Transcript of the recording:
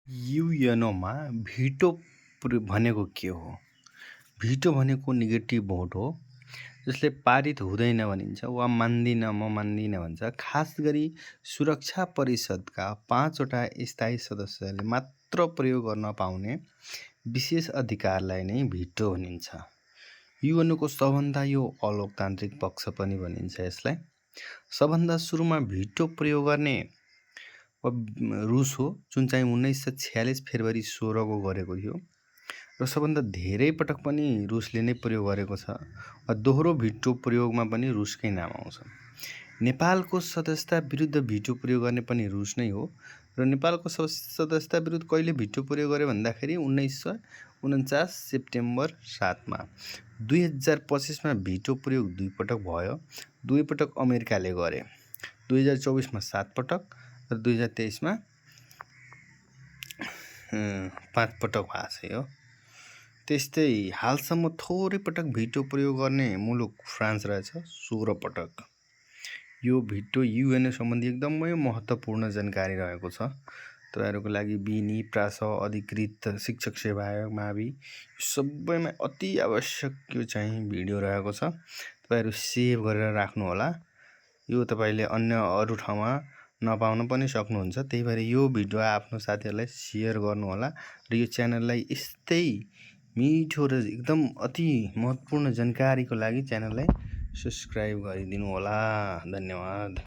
युएनओमा veto भनेको के हो? भिटो भनेको नेगेटिभ भोट हो जसले पारित हुँदैन भनिन्छ वा मान्दिन म मान्दिन भन्छ। खास गरी सुरक्षा परिषदका 5 वटा स्थायी सदस्यले मात्र प्रयोग गर्न पाउने विशेष अधिकारलाई नै भिटो भनिन्छ। युएनओको सबभन्दा यो अलोकतान्त्रिक पक्ष पनि भनिन्छ यसलाई। सबभन्दा सुरुमा भिटो प्रयोग गर्ने रुस हो, जुन चाहिँ 1946 फेब्रुअरी 16 को गरेको थियो र सबभन्दा धेरै पटक पनि रुसले नै प्रयोग गरेको छ। दोहोरो भिटो प्रयोगमा पनि रुसकै नाम आउँछ। नेपालको सदस्यता विरुद्ध भिटो प्रयोग गर्ने पनि रुस नै हो र नेपालको सदस्यता विरुद्ध कहिले भिटो प्रयोग गर्यो भन्दाखेरि 1949 सेप्टेम्बर 7 मा। 2025 मा भिटो प्रयोग 2 पटक भयो। 2 पटक अमेरिकाले गरे। 2024 मा 7 पटक र 2023 मा 5 पटक भएको छ यो। त्यस्तै हालसम्म थोरै पटक भिटो प्रयोग गर्ने मुलुक फ्रान्स रहेछ, 16 पटक। यो भिटो युएनओ सम्बन्धी एकदमै महत्त्वपूर्ण जानकारी रहेको छ। तपाईहरुको लागि बिनी, प्रास, अधिकृत शिक्षक सेवा आयोग, मावि सबैमा अति आवश्यक यो चाहिँ भिडियो रहेको छ। तपाईहरु सेभ गरेर राख्नु होला। यो तपाईले अन्य अरु ठाउँमा नपाउन पनि सक्नुहुन्छ। त्यही भएर यो भिडियो आफ्नो साथीहरुलाई शेयर गर्नु होला र यो च्यानललाई यस्तै मिठो र एकदम अति महत्त्वपूर्ण जानकारीको लागि च्यानललाई सब्स्क्राइब गरिदिनु होला। धन्यवाद।